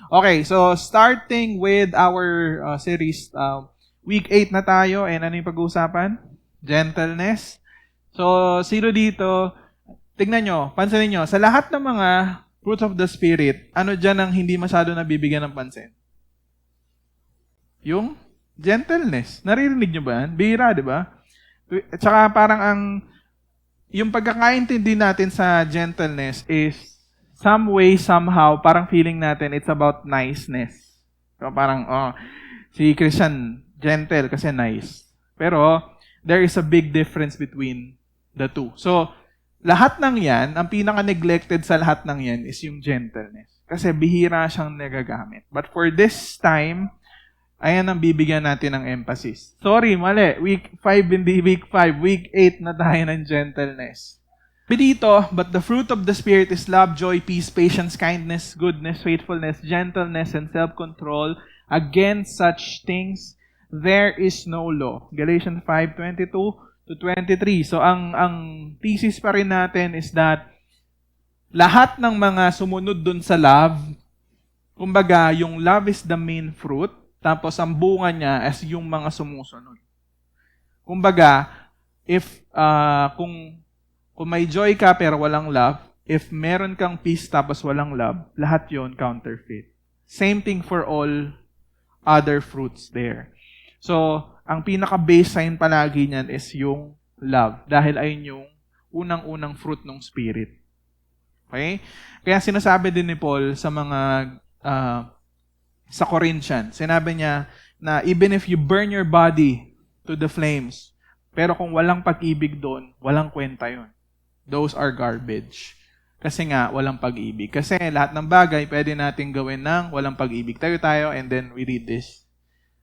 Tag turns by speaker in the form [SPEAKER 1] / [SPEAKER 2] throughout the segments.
[SPEAKER 1] Okay, so starting with our series, week 8 na tayo, and ano yung pag-uusapan? Gentleness. So, sino dito, tignan nyo, pansinin nyo, sa lahat ng mga fruits of the Spirit, ano dyan ang hindi masyado nabibigyan ng pansin? Yung gentleness. Naririnig nyo ba yan? Bihira, di ba? At saka parang yung pagkakaintindi natin sa gentleness is some way, somehow, parang feeling natin it's about niceness. So parang, si Christian, gentle kasi nice. Pero, there is a big difference between the two. So, lahat ng yan, ang pinaka-neglected sa lahat ng yan is yung gentleness. Kasi bihira siyang nagagamit. But for this time, ayan ang bibigyan natin ng emphasis. Sorry, mali. Week 5 hindi week 5. Week 8 na tayo ng gentleness. Dito, but the fruit of the Spirit is love, joy, peace, patience, kindness, goodness, faithfulness, gentleness, and self-control. Against such things, there is no law. Galatians 5:22-23. So, ang thesis pa rin natin is that lahat ng mga sumunod dun sa love, kumbaga, yung love is the main fruit, tapos ang bunga niya as yung mga sumusunod. Kumbaga, kung may joy ka pero walang love, if meron kang peace tapos walang love, lahat yon counterfeit. Same thing for all other fruits there. So, ang pinaka-baseline palagi niyan is yung love. Dahil ayun yung unang-unang fruit ng Spirit. Okay? Kaya sinasabi din ni Paul sa mga sa Corinthians, sinabi niya na even if you burn your body to the flames, pero kung walang pag-ibig doon, walang kwenta yun. Those are garbage. Kasi nga, walang pag-ibig. Kasi lahat ng bagay, pwede natin gawin ng walang pag-ibig. Tayo, and then we read this.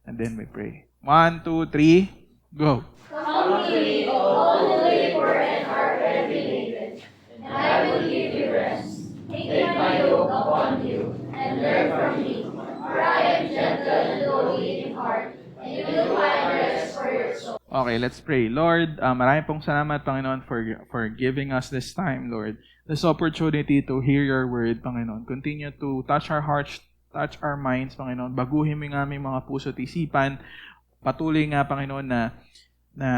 [SPEAKER 1] And then we pray. 1, 2, 3, go.
[SPEAKER 2] Come to me, all who labor and are heavy laden, and I will give you rest. Take my yoke upon you, and learn from me, for I am gentle and lowly in heart, and you will find rest for your soul.
[SPEAKER 1] Okay, let's pray. Lord, maraming pong salamat, Panginoon, for giving us this time, Lord. This opportunity to hear your word, Panginoon. Continue to touch our hearts, touch our minds, Panginoon. Baguhin mo yung aming mga puso at isipan. Patuloy nga, Panginoon, na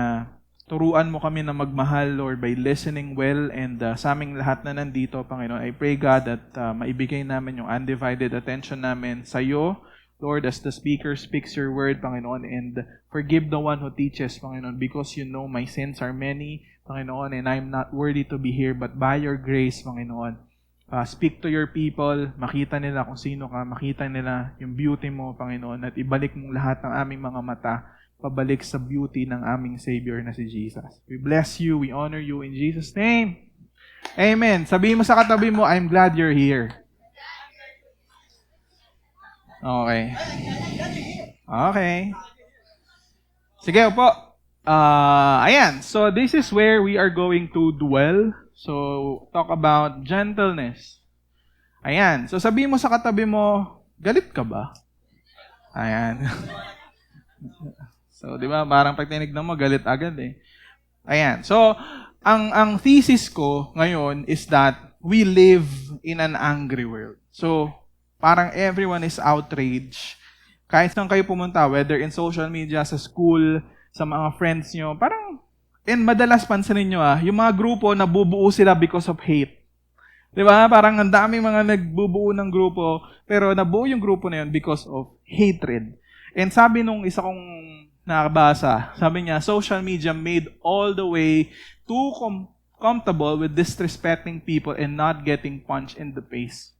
[SPEAKER 1] turuan mo kami na magmahal, Lord, by listening well, and sa aming lahat na nandito, Panginoon, I pray, God, that maibigay namin yung undivided attention namin sa iyo, Lord, as the speaker speaks your word, Panginoon, and forgive the one who teaches, Panginoon, because you know my sins are many, Panginoon, and I'm not worthy to be here, but by your grace, Panginoon, speak to your people, makita nila kung sino ka, makita nila yung beauty mo, Panginoon, at ibalik mong lahat ng aming mga mata, pabalik sa beauty ng aming Savior na si Jesus. We bless you, we honor you in Jesus' name. Amen. Sabihin mo sa katabi mo, I'm glad you're here. Okay. Okay. Sige, upo. Ayan. So, this is where we are going to dwell. So, talk about gentleness. Ayan. So, sabihin mo sa katabi mo, galit ka ba? Ayan. So, di ba? Parang pag tinignan mo, galit agad eh. Ayan. So, ang thesis ko ngayon is that we live in an angry world. So, parang everyone is outraged. Kahit saan kayo pumunta, whether in social media, sa school, sa mga friends nyo, parang, and madalas pansinin nyo yung mga grupo nabubuo sila because of hate. Di ba? Parang ang daming mga nagbubuo ng grupo, pero nabuo yung grupo na yun because of hatred. And sabi nung isa kong nakabasa, sabi niya, social media made all the way too comfortable with disrespecting people and not getting punched in the face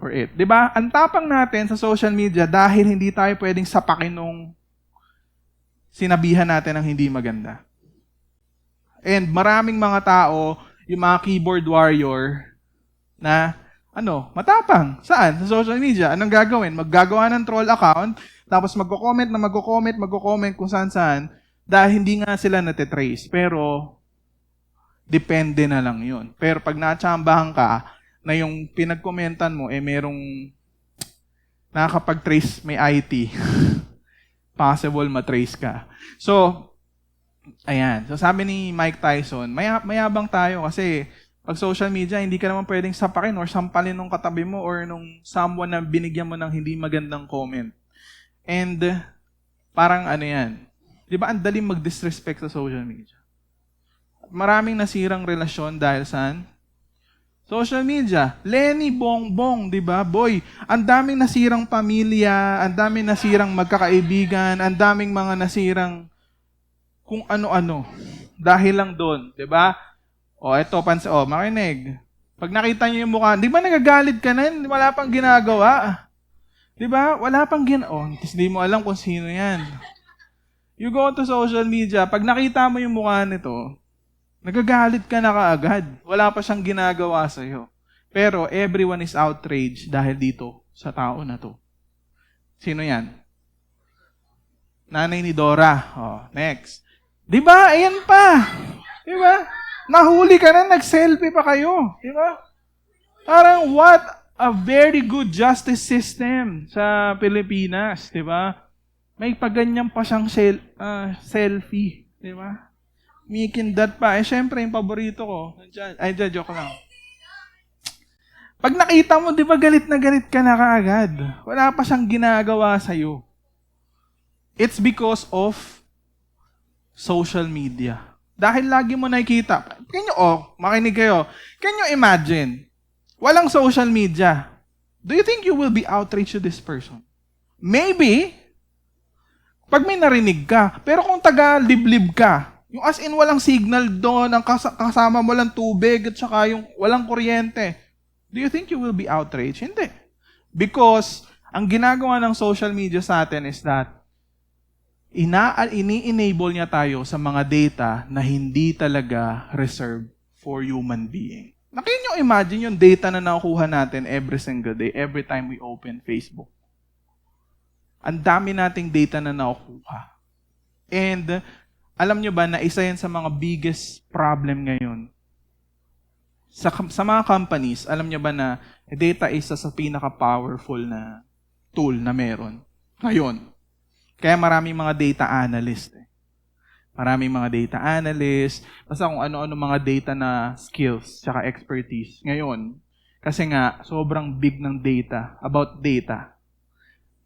[SPEAKER 1] for it. 'Di ba? Ang tapang natin sa social media dahil hindi tayo pwedeng sapakin nung sinabihan natin ng hindi maganda. And maraming mga tao, yung mga keyboard warrior na matapang. Saan? Sa social media. Anong gagawin? Maggagawa ng troll account, tapos magko-comment kung saan-saan dahil hindi nga sila natitrace. Pero depende na lang 'yun. Pero pag natsambahan ka na yung pinagkomentan mo, merong nakakapag-trace, may IT. Possible matrace ka. So, ayan. So, sabi ni Mike Tyson, mayabang tayo kasi Pag social media, hindi ka naman pwedeng sapakin or sampalin nung katabi mo or nung someone na binigyan mo ng hindi magandang comment. And parang ano yan, di ba ang daling mag-disrespect sa social media? Maraming nasirang relasyon dahil saan? Social media. Lenny Bongbong, di ba? Boy, ang daming nasirang pamilya, ang daming nasirang magkakaibigan, ang daming mga nasirang kung ano-ano. Dahil lang doon, di ba? Eto, makinig. Pag nakita niyo yung mukha, di ba nagagalit ka na? Wala pang ginagawa. Di ba? Wala pang tapos di mo alam kung sino yan. You go to social media, pag nakita mo yung mukha nito, nagagalit ka na kaagad. Wala pa siyang ginagawa sa'yo. Pero everyone is outraged dahil dito sa tao na to. Sino yan? Nanay ni Dora. Next. Di ba? Ayan pa. Di ba? Nahuli ka na, nag-selfie pa kayo. Di ba? Parang what a very good justice system sa Pilipinas. Di ba? May paganyan pa siyang selfie. Di ba? Mikindat pa. Syempre, yung paborito ko. Joke lang. Pag nakita mo, di ba galit na galit ka na kaagad? Wala pa siyang ginagawa sa'yo. It's because of social media. Dahil lagi mo nakikita. Makinig kayo. Can you imagine? Walang social media. Do you think you will be outraged to this person? Maybe. Pag may narinig ka. Pero kung taga-liblib ka, yung as in walang signal doon, ang kasama mo lang tubig at saka yung walang kuryente, do you think you will be outraged? Hindi. Because ang ginagawa ng social media sa atin is that ini-enable niya tayo sa mga data na hindi talaga reserved for human being. Can you imagine yung data na nakukuha natin every single day, every time we open Facebook? Ang dami nating data na nakukuha. And alam nyo ba na isa yan sa mga biggest problem ngayon? Sa mga companies, alam nyo ba na data isa sa pinaka-powerful na tool na meron ngayon? Kaya maraming mga data analyst. Maraming mga data analyst, basta kung ano-ano mga data na skills, tsaka expertise. Ngayon, kasi nga, sobrang big ng data, about data.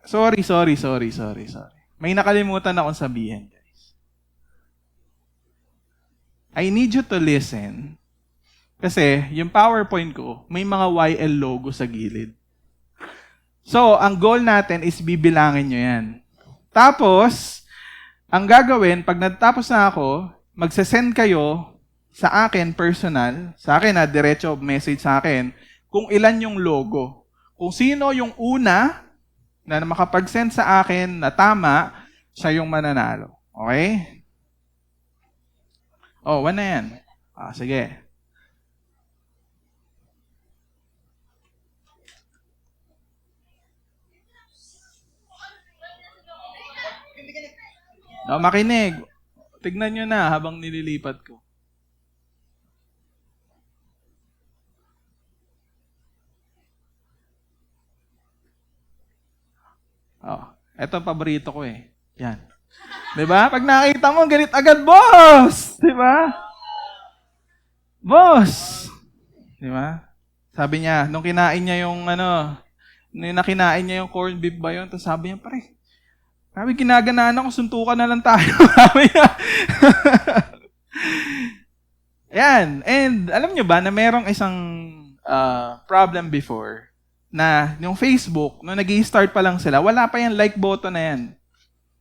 [SPEAKER 1] Sorry. May nakalimutan akong sabihin, guys. I need you to listen, kasi yung PowerPoint ko, may mga YL logo sa gilid. So, ang goal natin is bibilangin nyo yan. Tapos, ang gagawin, pag natapos na ako, magsasend kayo sa akin personal, sa akin na diretso message sa akin, kung ilan yung logo. Kung sino yung una na makapag-send sa akin na tama, siya yung mananalo. Okay? One na yan. Sige. Makinig. Tignan nyo na habang nililipat ko. Ito ang paborito ko eh. Yan. Diba? Pag nakita mo, galit agad, boss! Diba? Boss! Diba? Sabi niya, nung kinain niya yung nung nakinain niya yung corned beef ba yun, tapos sabi niya, pare, sabi, ginaganaan ako, suntukan na lang tayo. Sabi niya. Yan. And alam nyo ba na merong isang problem before na yung Facebook, nung nag-i-start pa lang sila, wala pa yung like button na yan.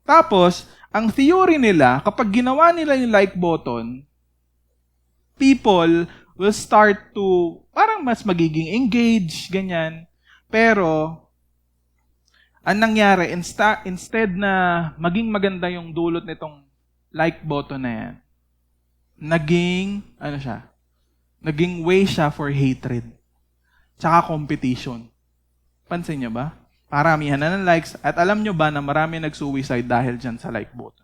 [SPEAKER 1] Tapos, ang theory nila, kapag ginawa nila yung like button, people will start to, parang mas magiging engaged, ganyan. Pero, ang nangyari, instead na maging maganda yung dulot nitong like button na yan, naging way siya for hatred. Tsaka competition. Pansin niyo ba? Paramihan na ng likes. At alam niyo ba na marami nag-suicide dahil dyan sa like button?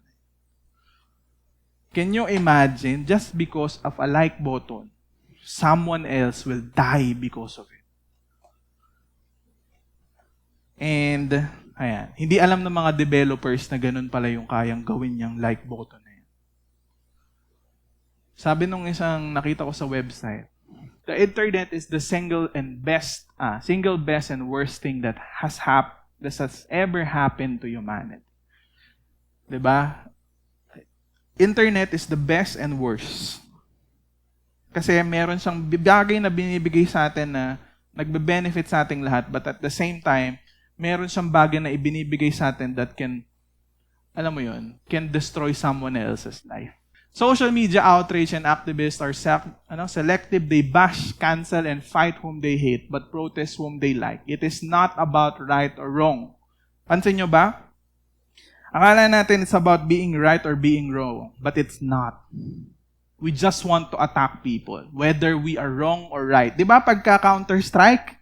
[SPEAKER 1] Can you imagine, just because of a like button, someone else will die because of it? And, ayan, hindi alam ng mga developers na ganun pala yung kayang gawin niyang like button na yan. Sabi nung isang nakita ko sa website, the internet is the single best and worst thing that has ever happened to humanity. 'Di ba? Internet is the best and worst. Kasi meron siyang bagay na binibigay sa atin na nagbe-benefit sa ating lahat, but at the same time, meron siyang bagay na ibinibigay sa atin that can, alam mo yun, can destroy someone else's life. Social media outrage and activists are selective. They bash, cancel, and fight whom they hate, but protest whom they like. It is not about right or wrong. Pansin nyo ba? Akala natin it's about being right or being wrong, but it's not. We just want to attack people, whether we are wrong or right. Di ba pagka Counter-Strike,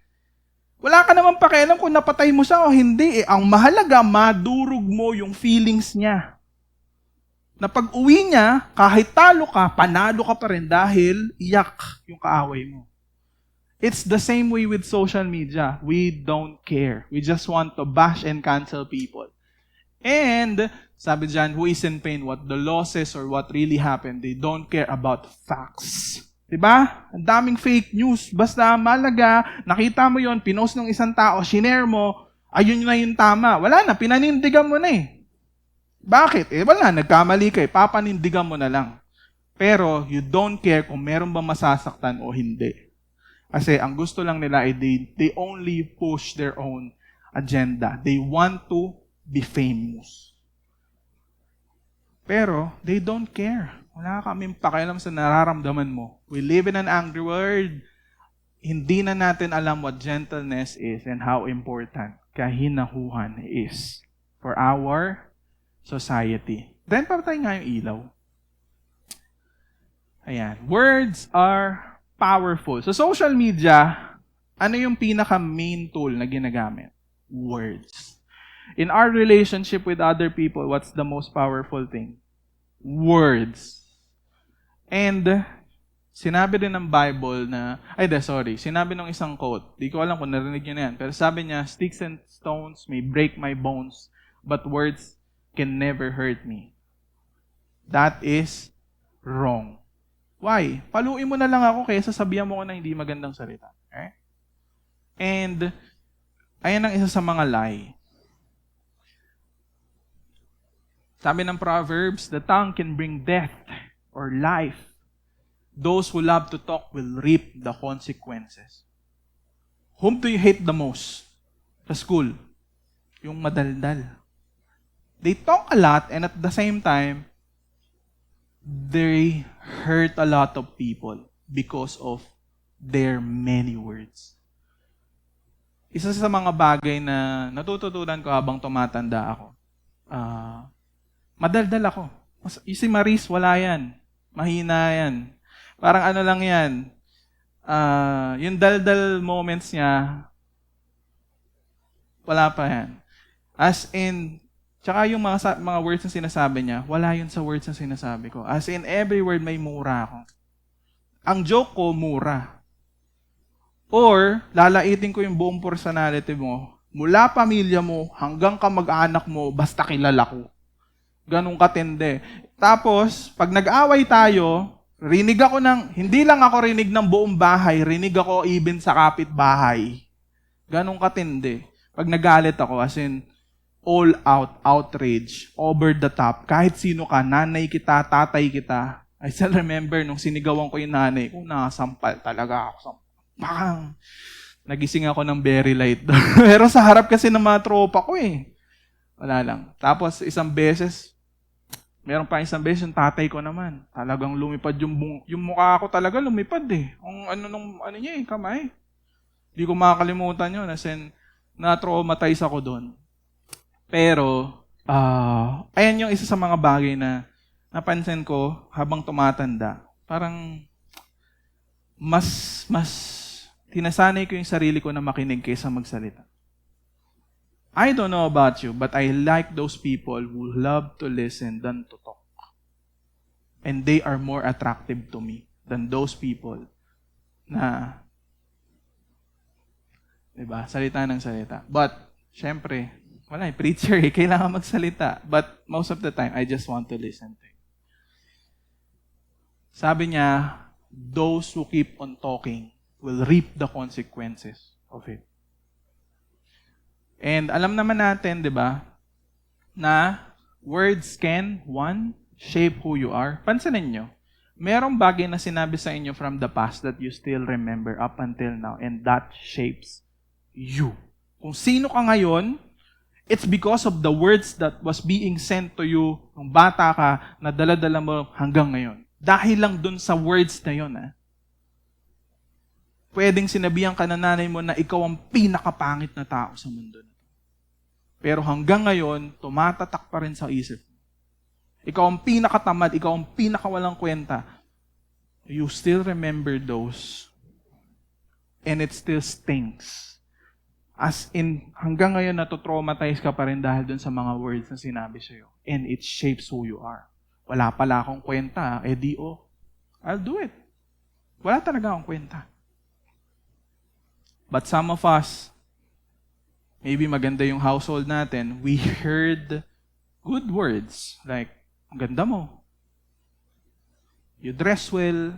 [SPEAKER 1] wala ka naman pakialam kung napatay mo siya o hindi. Ang mahalaga, madurog mo yung feelings niya. Na pag uwi niya, kahit talo ka, panalo ka pa rin dahil iyak yung kaaway mo. It's the same way with social media. We don't care. We just want to bash and cancel people. And, sabi dyan, who is in pain, what the law says or what really happened, they don't care about facts. Diba? Ang daming fake news. Basta malaga, nakita mo yon, pinost ng isang tao, shinare mo, ayun na yung tama. Wala na, pinanindigan mo na eh. Bakit? Wala, nagkamali ka eh. Papanindigan mo na lang. Pero, you don't care kung meron ba masasaktan o hindi. Kasi, ang gusto lang nila ay they only push their own agenda. They want to be famous. Pero, they don't care. Wala kaming pakialam sa nararamdaman mo. We live in an angry world. Hindi na natin alam what gentleness is and how important kahinahuhan is for our society. Then, papatay nga yung ilaw. Ayan. Words are powerful. Sa social media, ano yung pinaka-main tool na ginagamit? Words. In our relationship with other people, what's the most powerful thing? Words. And, sinabi din ng Bible na, sinabi ng isang quote, di ko alam kung narinig nyo na yan, pero sabi niya, sticks and stones may break my bones, but words can never hurt me. That is wrong. Why? Paluin mo na lang ako kaysa sabihan mo ko na hindi magandang salita. Okay? And, ayan ang isa sa mga lie. Sabi ng Proverbs, the tongue can bring death or life. Those who love to talk will reap the consequences. Whom do you hate the most? Sa school? Yung madaldal. They talk a lot and at the same time, they hurt a lot of people because of their many words. Isa sa mga bagay na natututunan ko habang tumatanda ako, madaldal ako. Si Maris, wala yan. Mahina yan. Parang ano lang yan. Yung daldal moments niya, wala pa yan. As in, tsaka yung mga words na sinasabi niya, wala yun sa words na sinasabi ko. As in, every word may mura ako. Ang joke ko, mura. Or, lalaitin ko yung buong personality mo, mula pamilya mo, hanggang kamag-anak mo, basta kilala ko. Ganong katindi. Tapos, pag nag-away tayo, rinig ako hindi lang ako rinig ng buong bahay, rinig ako even sa kapitbahay. Ganong katindi. Pag nagalit ako, as in, all out, outrage, over the top, kahit sino ka, nanay kita, tatay kita. I still remember nung sinigawan ko yung nanay ko, nasampal talaga ako. Bang! Nagising ako ng very light. Pero sa harap kasi ng mga tropa ko eh. Wala lang. Tapos isang beses yung tatay ko naman. Talagang lumipad yung mukha ko talaga lumipad eh. Ano niya eh, kamay. Hindi ko makakalimutan yun. As in, na-traumatize ako doon. Pero, ayan yung isa sa mga bagay na napansin ko habang tumatanda. Parang, mas tinasanay ko yung sarili ko na makinig kaysa magsalita. I don't know about you, but I like those people who love to listen than to talk. And they are more attractive to me than those people na, diba, salita ng salita. But, syempre, wala, preacher eh, kailangan magsalita. But most of the time, I just want to listen to him. Sabi niya, those who keep on talking will reap the consequences of it. And alam naman natin, di ba, na words can, one, shape who you are. Pansinin nyo, merong bagay na sinabi sa inyo from the past that you still remember up until now, and that shapes you. Kung sino ka ngayon, it's because of the words that was being sent to you nung bata ka, na dala-dala mo hanggang ngayon. Dahil lang dun sa words na yun, pwedeng sinabihan ka na nanay mo na ikaw ang pinakapangit na tao sa mundo. Pero hanggang ngayon, tumatatak pa rin sa isip mo. Ikaw ang pinakatamad, ikaw ang pinakawalang kwenta. You still remember those. And it still stings. As in, hanggang ngayon natotraumatize ka pa rin dahil dun sa mga words na sinabi sa'yo. And it shapes who you are. Wala pala akong kwenta, I'll do it. Wala talaga akong kwenta. But some of us, maybe maganda yung household natin, we heard good words like, ang ganda mo. You dress well.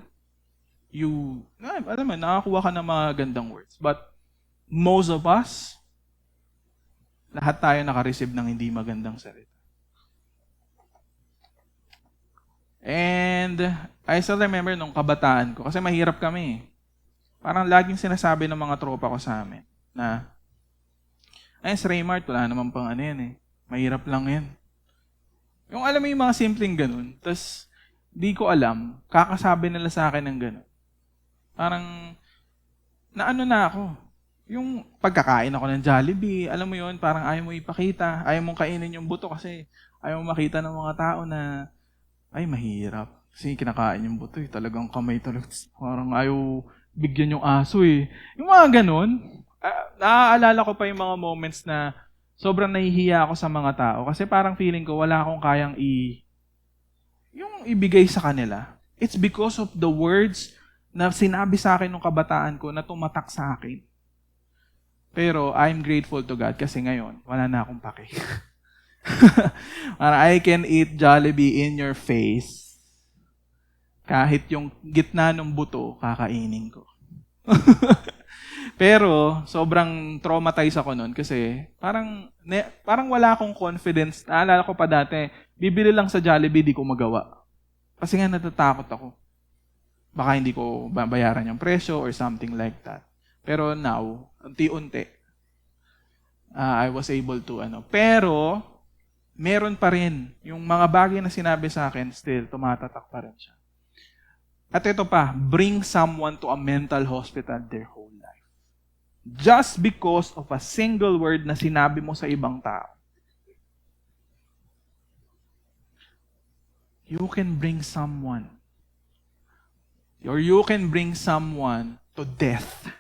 [SPEAKER 1] Alam mo, nakakuha ka ng mga gandang words. But most of us, lahat tayo nakareceive ng hindi magandang salita. And I still remember nung kabataan ko, kasi mahirap kami. Parang laging sinasabi ng mga tropa ko sa amin na, sa Raymart, wala naman pang mahirap lang yan. Yung alam mo yung mga simpleng ganun, tas di ko alam, kakasabi nila sa akin ng ganun. Parang, na ako. Yung pagkakain ako ng Jollibee, alam mo yun, parang ayaw mo ipakita, ayaw mong kainin yung buto kasi ayaw mo makita ng mga tao na, mahirap. Kasi kinakain yung buto, talagang kamay talaga. Parang ayaw bigyan yung aso Yung mga ganun, naaalala ko pa yung mga moments na sobrang nahihiya ako sa mga tao kasi parang feeling ko wala akong kayang yung ibigay sa kanila. It's because of the words na sinabi sa akin nung kabataan ko na tumatak sa akin. Pero I'm grateful to God kasi ngayon, wala na akong pake. Parang I can eat Jollibee in your face. Kahit yung gitna ng buto, kakainin ko. Pero, sobrang traumatized ako nun kasi parang wala akong confidence. Naalala ko pa dati, bibili lang sa Jollibee, di ko magawa. Kasi nga natatakot ako. Baka hindi ko babayaran yung presyo or something like that. Pero now, unti-unti, I was able to Pero, meron pa rin. Yung mga bagay na sinabi sa akin, still, tumatatak pa rin siya. At ito pa, bring someone to a mental hospital their whole life. Just because of a single word na sinabi mo sa ibang tao. You can bring someone. Or you can bring someone to death.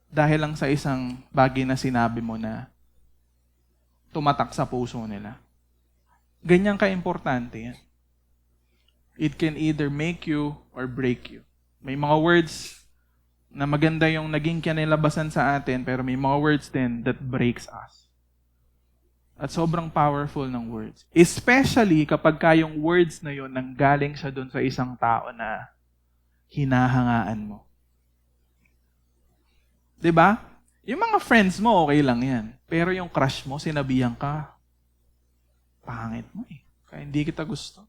[SPEAKER 1] Dahil lang sa isang bagay na sinabi mo na tumatak sa puso nila. Ganyan ka-importante yan. It can either make you or break you. May mga words na maganda yung naging kinilabasan sa atin, pero may mga words din that breaks us. At sobrang powerful ng words. Especially kapag yung words na yun nanggaling siya dun sa isang tao na hinahangaan mo. 'Di ba? Yung mga friends mo, okay lang yan. Pero yung crush mo, sinabihan ka, pangit mo kaya hindi kita gusto.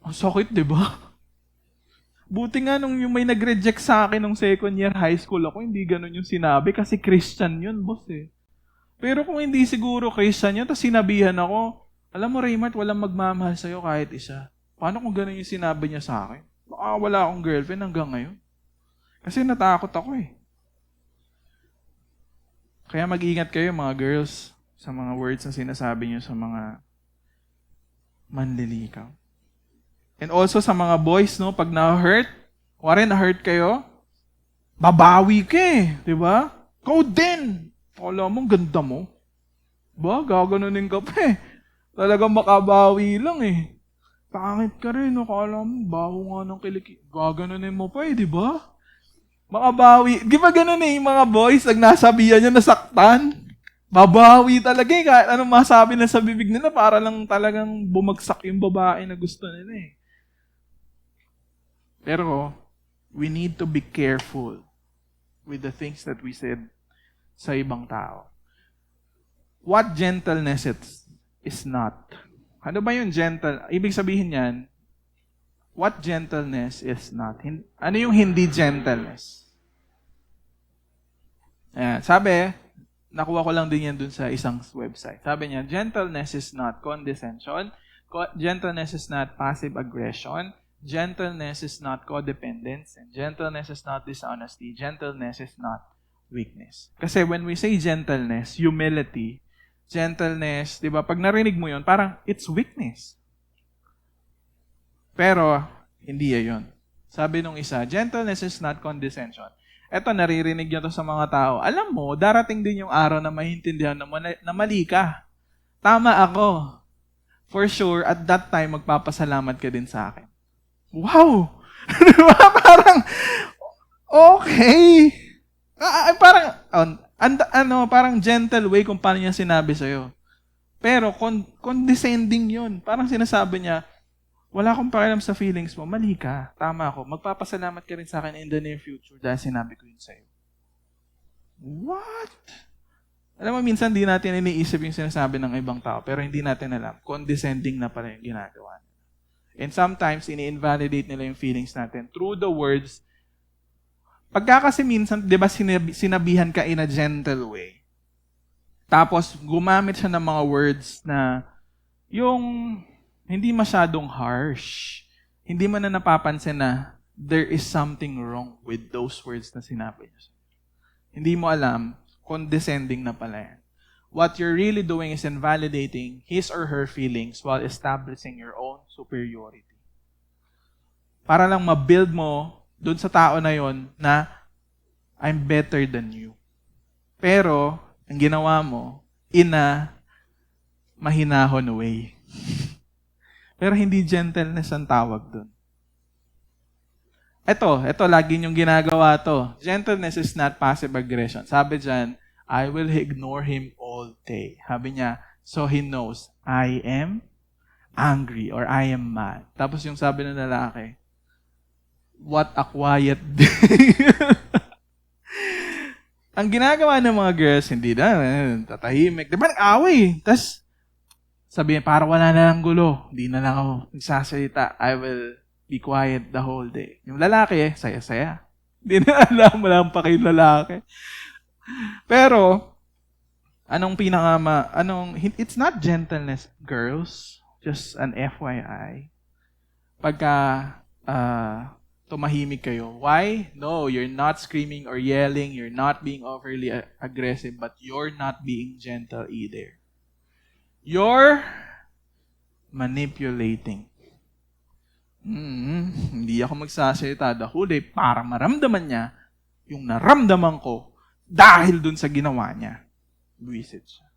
[SPEAKER 1] Ang sakit, di ba? Buti nga nung yung may nag-reject sa akin nung second year high school ako, hindi ganun yung sinabi kasi Christian yun, boss Pero kung hindi siguro Christian yun, tapos sinabihan ako, alam mo Raymart, walang magmamahal sa'yo kahit isa. Paano kung ganun yung sinabi niya sa akin? Baka wala akong girlfriend hanggang ngayon. Kasi natakot ako Kaya mag-ingat kayo mga girls sa mga words na sinasabi niyo sa mga manlilikaw. And also sa mga boys, pag na-hurt, na-hurt kayo, babawi ka di ba? Go din! Kala mo, ganda mo. Ba, gaganunin ka pa Talagang makabawi lang Pangit ka rin, kala mo, baho nga ng kiliki. Gaganunin mo pa di ba? Makabawi. Di ba ganun yung mga boys, pag nasabihan nyo, nasaktan? Babawi talaga kahit anong masabi na sa bibig nila, para lang talagang bumagsak yung babae na gusto nila Pero, we need to be careful with the things that we said sa ibang tao. What gentleness is not. Ano ba yung gentle? Ibig sabihin yan, what gentleness is not. Ano yung hindi gentleness? Ayan, sabi, nakuha ko lang din yan dun sa isang website. Sabi niya, gentleness is not condescension. Gentleness is not passive aggression. Gentleness is not codependence. And gentleness is not dishonesty. Gentleness is not weakness. Kasi when we say gentleness, humility, gentleness, di ba? Pag narinig mo yun, parang it's weakness. Pero, hindi yun. Sabi nung isa, gentleness is not condescension. Eto, naririnig nyo to sa mga tao. Alam mo, darating din yung araw na maintindihan na mali ka. Tama ako. For sure, at that time, magpapasalamat ka din sa akin. Wow! Diba? Parang, okay. Parang gentle way kung paano niya sinabi sa'yo. Pero, condescending yun. Parang sinasabi niya, wala akong pakialam sa feelings mo, mali ka. Tama ako. Magpapasalamat ka rin sa akin in the near future dahil sinabi ko yun sa'yo. What? Alam mo, minsan di natin iniisip yung sinasabi ng ibang tao, pero hindi natin alam. Condescending na pala yung ginagawa nila. And sometimes, ini-invalidate nila yung feelings natin through the words. Pagka kasi minsan, di ba, sinabihan ka in a gentle way. Tapos, gumamit siya ng mga words na yung hindi masyadong harsh. Hindi mo na napapansin na there is something wrong with those words na sinabi niya. Hindi mo alam, condescending na pala yan. What you're really doing is invalidating his or her feelings while establishing your own superiority. Para lang ma-build mo dun sa tao na yon na I'm better than you. Pero, ang ginawa mo, in a mahinahon way. Pero hindi gentleness ang tawag dun. Ito, lagi niyong ginagawa to. Gentleness is not passive aggression. Sabi dyan, I will ignore him all day. Sabi niya, so he knows, I am angry or I am mad. Tapos yung sabi ng lalaki, what a quiet day. Ang ginagawa ng mga girls, hindi na, tatahimik. Di ba nag-away? Tapos, sabi niya, para wala na lang gulo. Hindi na lang ako nagsasalita. I will be quiet the whole day. Yung lalaki, saya-saya. Hindi na alam, wala pa kayong lalaki. Pero, it's not gentleness, girls. Just an FYI. Pagka tumahimik kayo. Why? No, you're not screaming or yelling. You're not being overly aggressive, but you're not being gentle either. You're manipulating. Hindi ako magsasalita the whole day para maramdaman niya yung naramdaman ko dahil dun sa ginawa niya. Buisit siya.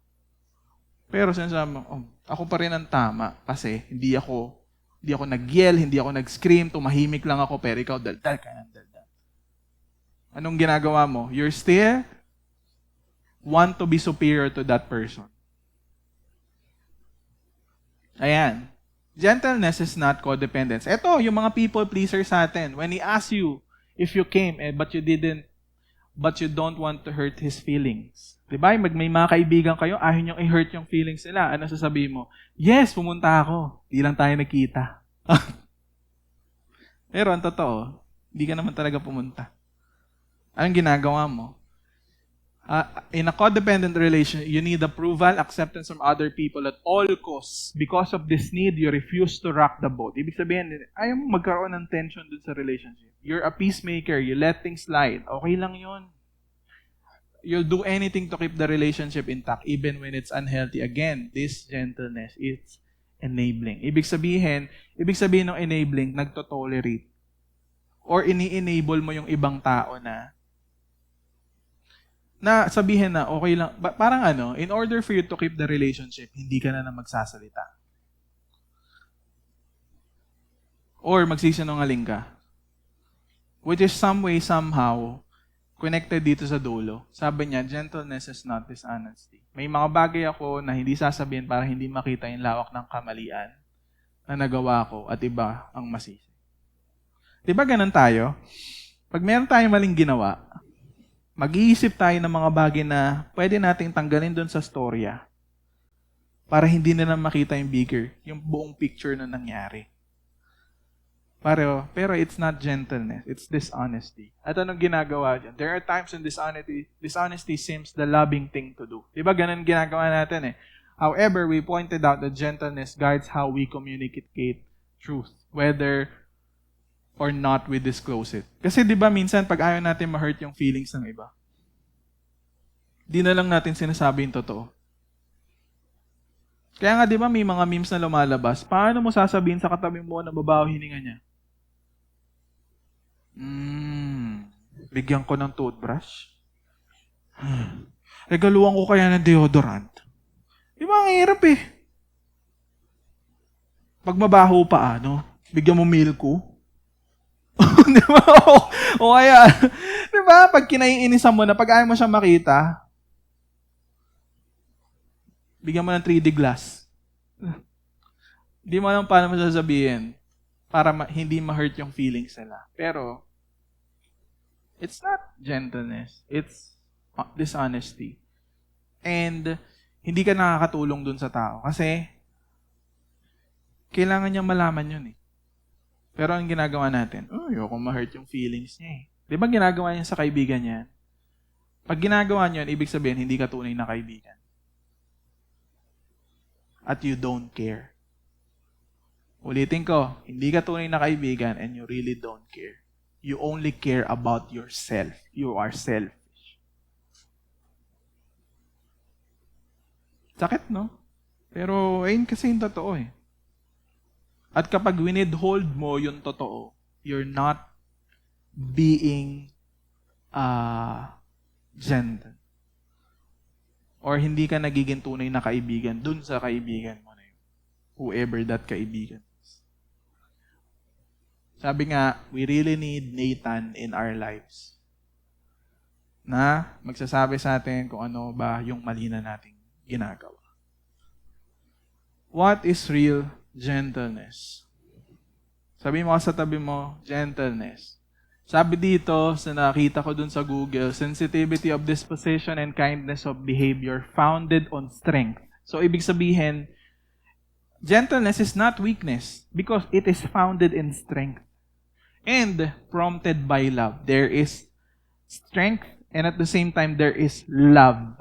[SPEAKER 1] Pero sinasabi mo, ako pa rin ang tama kasi hindi ako nag-yell, hindi ako nag-scream, tumahimik lang ako, pero ikaw daldal ka ng daldal. Anong ginagawa mo? You're still want to be superior to that person. Ayan. Gentleness is not codependence. Ito, yung mga people pleasers sa atin. When he asks you if you came, but you don't want to hurt his feelings. Diba? May mga kaibigan kayo, ayaw niyong i-hurt yung feelings nila. Ano sasabihin mo? Yes, pumunta ako. Di lang tayo nakita. Pero ang totoo, di ka naman talaga pumunta. Anong ginagawa mo? In a codependent relation, you need approval, acceptance from other people at all costs. Because of this need, you refuse to rock the boat. Ibig sabihin, ayaw mo magkaroon ng tension dun sa relationship. You're a peacemaker. You let things slide. Okay lang yun. You'll do anything to keep the relationship intact even when it's unhealthy. Again, this gentleness is enabling. Ibig sabihin ng enabling, nagtotolerate. Or ini-enable mo yung ibang tao na sabihin na okay lang, parang in order for you to keep the relationship, hindi ka na magsasalita. Or magsisinungaling ka. Which is some way, somehow, connected dito sa dulo. Sabi niya, gentleness is not dishonesty. May mga bagay ako na hindi sasabihin para hindi makita yung lawak ng kamalian na nagawa ko at iba ang masisi. Diba ganun tayo? Pag meron tayong maling ginawa, mag-iisip tayo ng mga bagay na pwede nating tanggalin doon sa storya para hindi nila makita yung bigger, yung buong picture na nangyari. Pero it's not gentleness, it's dishonesty. At anong ginagawa dyan? There are times when dishonesty seems the loving thing to do. Di ba ganun ginagawa natin eh? However, we pointed out that gentleness guides how we communicate truth, whether or not we disclose it. Kasi di ba minsan pag ayaw natin ma-hurt yung feelings ng iba, di na lang natin sinasabi yung totoo. Kaya nga di ba may mga memes na lumalabas, paano mo sasabihin sa katabi mo na babaho hininga niya? Bigyan ko ng toothbrush? Regaluhan ko kaya ng deodorant? Di ba ang hirap eh? Pag mabaho pa, bigyan mo milko? Di ba? O kaya, di ba? Pag kinaiinisan mo na, pag ayaw mo siya makita, bigyan mo ng 3D glass. Di mo alam paano mo sasabihin para hindi ma-hurt yung feelings nila. Pero, it's not gentleness. It's dishonesty. And, hindi ka nakakatulong dun sa tao. Kasi, kailangan niya malaman yun eh. Pero ang ginagawa natin, ayoko ma-hurt yung feelings niya eh. Di ba ginagawa niya sa kaibigan niya? Pag ginagawa niya yun, ibig sabihin, hindi ka tunay na kaibigan. At you don't care. Ulitin ko, hindi ka tunay na kaibigan and you really don't care. You only care about yourself. You are selfish. Sakit, no? Pero, ayun kasi yung totoo eh. At kapag winidhold mo yung totoo, you're not being gentle. Or hindi ka nagiging tunay na kaibigan dun sa kaibigan mo na yun. Whoever that kaibigan is. Sabi nga, we really need Nathan in our lives. Na magsasabi sa atin kung ano ba yung mali na nating ginagawa. What is real gentleness? Sabi mo sa tabi mo, gentleness. Sabi dito, sa nakita ko dun sa Google, sensitivity of disposition and kindness of behavior founded on strength. So, ibig sabihin, gentleness is not weakness because it is founded in strength and prompted by love. There is strength and at the same time, there is love.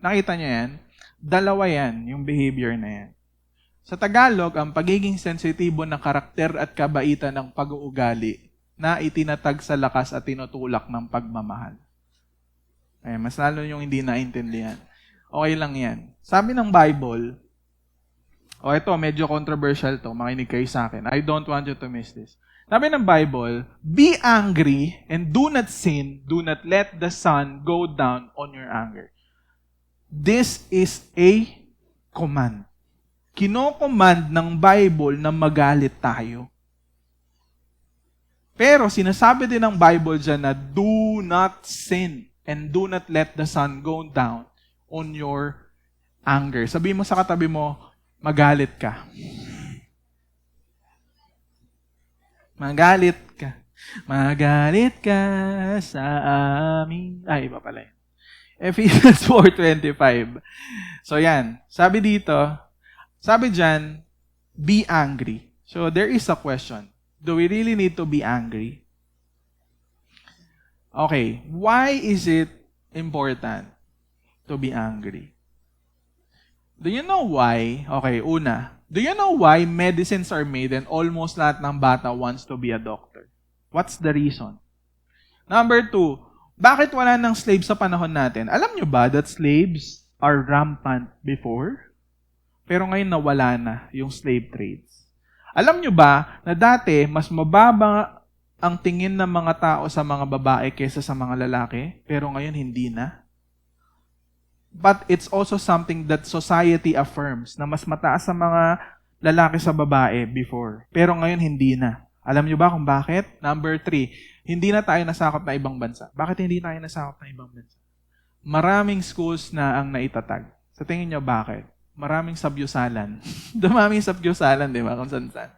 [SPEAKER 1] Nakita niyo yan? Dalawa yan, yung behavior na yan. Sa Tagalog, ang pagiging sensitibo ng karakter at kabaitan ng pag-uugali na itinatag sa lakas at tinutulak ng pagmamahal. Ay, mas lalo yung hindi naintindihan. Okay lang yan. Sabi ng Bible, ito, medyo controversial to, makinig kayo sa akin. I don't want you to miss this. Sabi ng Bible, be angry and do not sin, do not let the sun go down on your anger. This is a command. Kino-command ng Bible na magalit tayo. Pero sinasabi din ng Bible dyan na do not sin and do not let the sun go down on your anger. Sabi mo sa katabi mo, magalit ka. Magalit ka. Magalit ka sa amin. Ay, iba pala yun. Ephesians 4:25. So yan. Sabi dito, sabi dyan, be angry. So there is a question. Do we really need to be angry? Okay, why is it important to be angry? Do you know why? Okay, una. Do you know why medicines are made and almost lahat ng bata wants to be a doctor? What's the reason? Number 2, bakit wala ng slaves sa panahon natin? Alam nyo ba that slaves are rampant before? Pero ngayon nawala na yung slave trades. Alam nyo ba na dati mas mababa ang tingin ng mga tao sa mga babae kaysa sa mga lalaki? Pero ngayon hindi na. But it's also something that society affirms na mas mataas sa mga lalaki sa babae before. Pero ngayon hindi na. Alam nyo ba kung bakit? Number 3, hindi na tayo nasakop na ibang bansa. Bakit hindi tayo nasakop na ibang bansa? Maraming schools na ang naitatag. Sa tingin nyo bakit? Maraming sabyusalan. Dumaming sabyusalan, di ba? Kung saan-saan.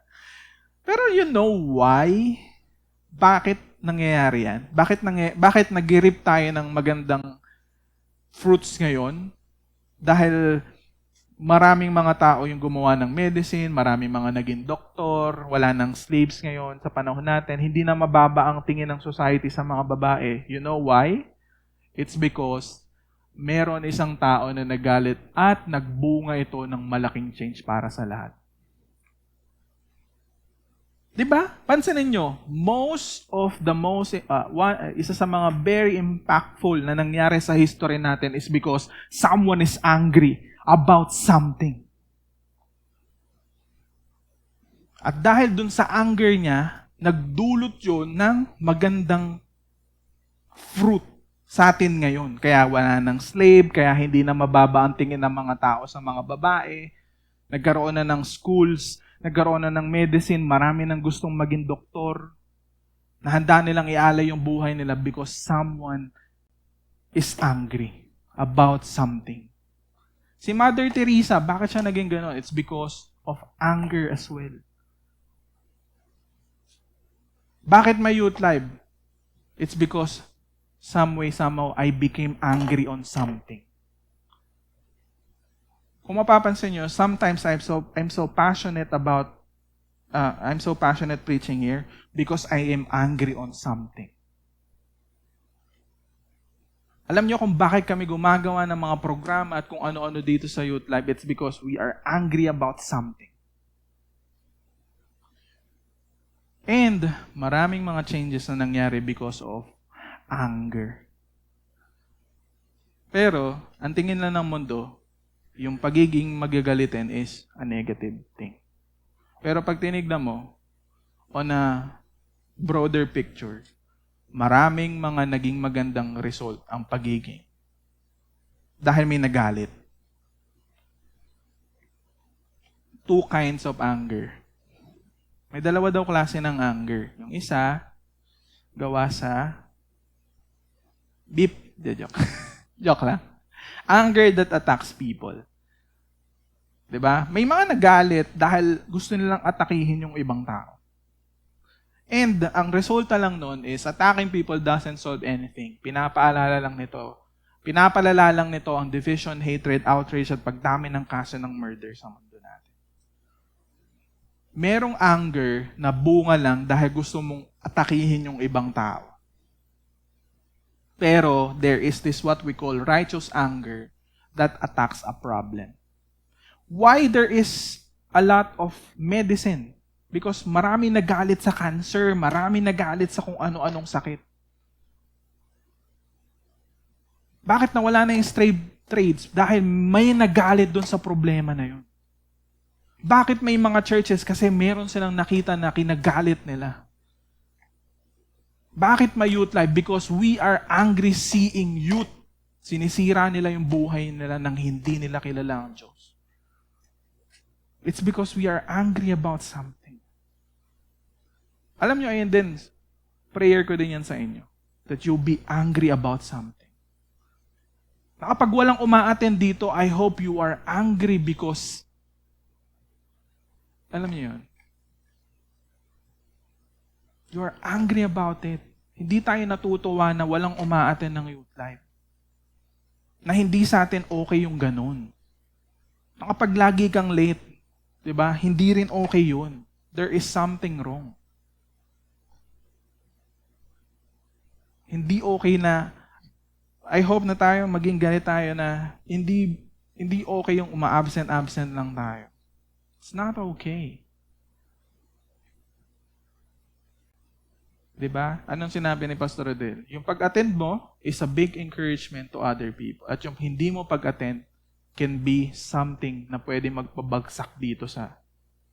[SPEAKER 1] Pero you know why? Bakit nangyayari yan? Bakit nag-rip tayo ng magandang fruits ngayon? Dahil maraming mga tao yung gumawa ng medicine, maraming mga naging doktor, wala nang slaves ngayon sa panahon natin. Hindi na mababa ang tingin ng society sa mga babae. You know why? It's because meron isang tao na nagalit at nagbunga ito ng malaking change para sa lahat. 'Di ba? Pansinin nyo, isa sa mga very impactful na nangyari sa history natin is because someone is angry about something. At dahil dun sa anger niya, nagdulot yun ng magandang fruit sa atin ngayon. Kaya wala ng slave, kaya hindi na mababa ang tingin ng mga tao sa mga babae. Nagkaroon na ng schools, nagkaroon na ng medicine, marami nang gustong maging doktor. Nahanda nilang ialay yung buhay nila because someone is angry about something. Si Mother Teresa, bakit siya naging gano'n? It's because of anger as well. Bakit may youth life? It's because some way, somehow, I became angry on something. Kung mapapansin nyo, sometimes I'm so passionate preaching here because I am angry on something. Alam nyo kung bakit kami gumagawa ng mga programa at kung ano-ano dito sa Youth Life, it's because we are angry about something. And maraming mga changes na nangyari because of anger. Pero, ang tingin lang ng mundo, yung pagiging magagalitin is a negative thing. Pero pag tinignan mo, on a broader picture, maraming mga naging magandang result ang pagiging. Dahil may nagalit. Two kinds of anger. May dalawa daw klase ng anger. Yung isa, gawa sa beep. Joke. Joke lang. Anger that attacks people. 'Di ba? May mga nagalit dahil gusto nilang atakihin yung ibang tao. And ang resulta lang nun is attacking people doesn't solve anything. Pinapalala lang nito ang division, hatred, outrage at pagdami ng kaso ng murder sa mundo natin. Merong anger na bunga lang dahil gusto mong atakihin yung ibang tao. Pero there is this what we call righteous anger that attacks a problem. Why there is a lot of medicine? Because marami nagalit sa cancer, marami nagalit sa kung ano-anong sakit. Bakit nawala na yung trades? Dahil may nagalit doon sa problema na yun. Bakit may mga churches? Kasi meron silang nakita na kinagalit nila. Bakit may youth life? Because we are angry seeing youth. Sinisira nila yung buhay nila nang hindi nila kilala ang Diyos. It's because we are angry about something. Alam nyo, ayun din, prayer ko din yan sa inyo. That you be angry about something. Kapag walang umaattend dito, I hope you are angry because, alam niyo yun, you are angry about it. Hindi tayo natutuwa na walang umaattend ng youth life. Na hindi sa atin okay yung ganun. Kapag lagi kang late, diba, hindi rin okay yun. There is something wrong. Hindi okay na, I hope na tayo, maging ganit tayo na hindi okay yung uma-absent lang tayo. It's not okay. Diba? Anong sinabi ni Pastor Rodel? Yung pag-attend mo is a big encouragement to other people. At yung hindi mo pag-attend can be something na pwede magpabagsak dito sa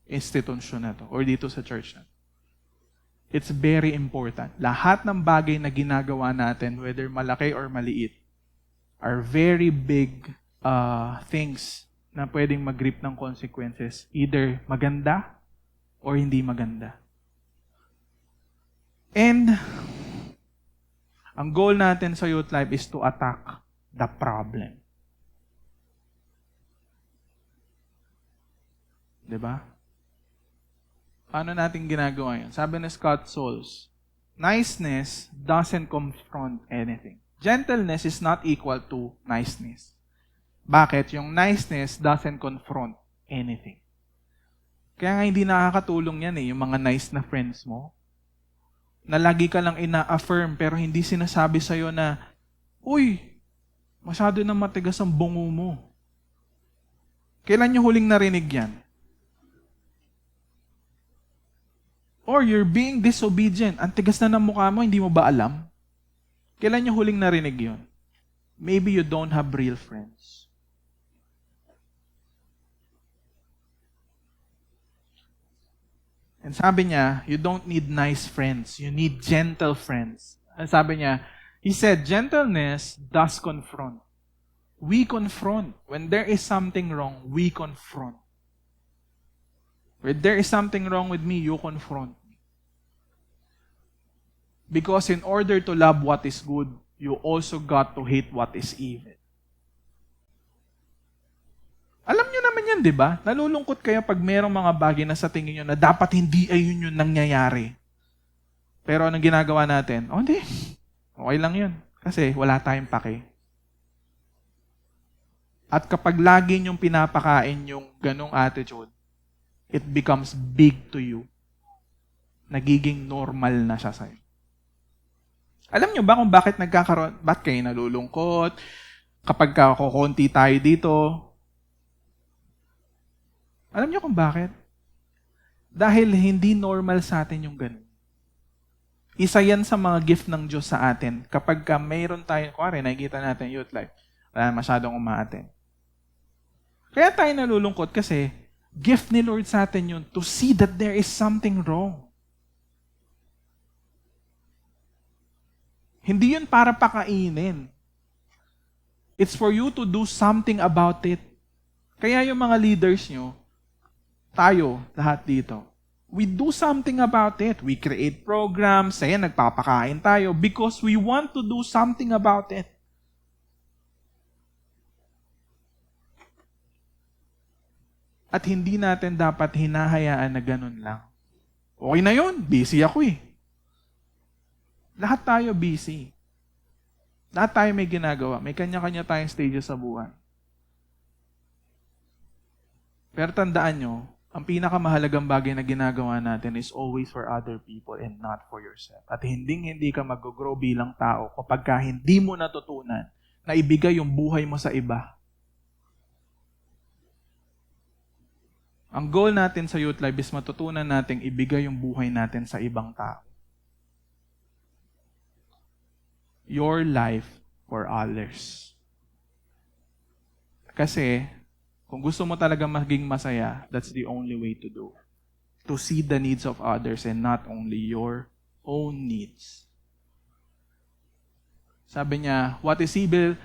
[SPEAKER 1] institution na to or dito sa church na to. It's very important. Lahat ng bagay na ginagawa natin, whether malaki or maliit, are very big things na pwedeng mag-reap ng consequences. Either maganda or hindi maganda. And ang goal natin sa youth life is to attack the problem. Diba? Paano natin ginagawa yun? Sabi ni Scott Sauls, Niceness doesn't confront anything. Gentleness is not equal to niceness. Bakit? Yung niceness doesn't confront anything. Kaya nga hindi nakakatulong yan yung mga nice na friends mo. Na lagi ka lang ina-affirm pero hindi sinasabi sa'yo na, uy, masyado na matigas ang bungo mo. Kailan nyo huling narinig yan? Or you're being disobedient. Ang tigas na ng mukha mo, hindi mo ba alam? Kailan nyo huling narinig yun? Maybe you don't have real friends. And sabi niya, you don't need nice friends. You need gentle friends. And sabi niya, he said, gentleness does confront. We confront. When there is something wrong, we confront. When there is something wrong with me, you confront me. Because in order to love what is good, you also got to hate what is evil. Alam niyo naman yan, di ba? Nalulungkot kayo pag merong mga bagay na sa tingin niyo na dapat hindi ayun yung nangyayari. Pero anong ginagawa natin? Oh, hindi. Okay lang yun. Kasi wala tayong pake. At kapag lagi niyong pinapakain yung ganong attitude, it becomes big to you. Nagiging normal na siya sa'yo. Alam niyo ba kung bakit bakit kayo nalulungkot? Kapag kukunti tayo dito, alam niyo kung bakit? Dahil hindi normal sa atin yung ganun. Isa yan sa mga gift ng Diyos sa atin. Kapag mayroon tayo, kuwari, nakikita natin youth life, wala masyadong umaatin. Kaya tayo nalulungkot kasi gift ni Lord sa atin yun to see that there is something wrong. Hindi yun para pakainin. It's for you to do something about it. Kaya yung mga leaders nyo, tayo, lahat dito, we do something about it. We create programs, nagpapakain tayo because we want to do something about it. At hindi natin dapat hinahayaan na ganun lang. Okay na yun, busy ako eh. Lahat tayo busy. Lahat tayo may ginagawa. May kanya-kanya tayong stages sa buhay. Pero tandaan nyo, ang pinakamahalagang bagay na ginagawa natin is always for other people and not for yourself. At hindi ka mag-grow bilang tao kapag hindi mo natutunan na ibigay yung buhay mo sa iba. Ang goal natin sa Youth Life is matutunan nating ibigay yung buhay natin sa ibang tao. Your life for others. Kasi, kung gusto mo talaga maging masaya, that's the only way to do. To see the needs of others and not only your own needs. Sabi niya, what is evil,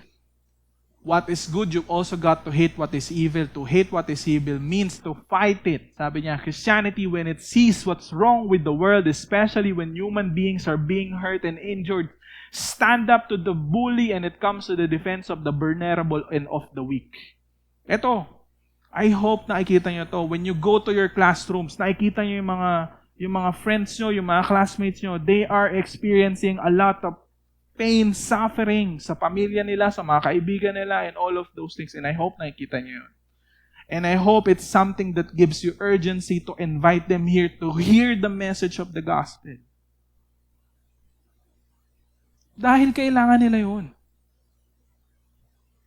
[SPEAKER 1] what is good, you've also got to hate what is evil. To hate what is evil means to fight it. Sabi niya, Christianity, when it sees what's wrong with the world, especially when human beings are being hurt and injured, stand up to the bully and it comes to the defense of the vulnerable and of the weak. Ito, I hope nakikita nyo to. When you go to your classrooms, nakikita nyo yung mga friends nyo, yung mga classmates nyo, they are experiencing a lot of pain, suffering sa pamilya nila, sa mga kaibigan nila, and all of those things. And I hope nakikita nyo yun. And I hope it's something that gives you urgency to invite them here to hear the message of the gospel. Dahil kailangan nila yun.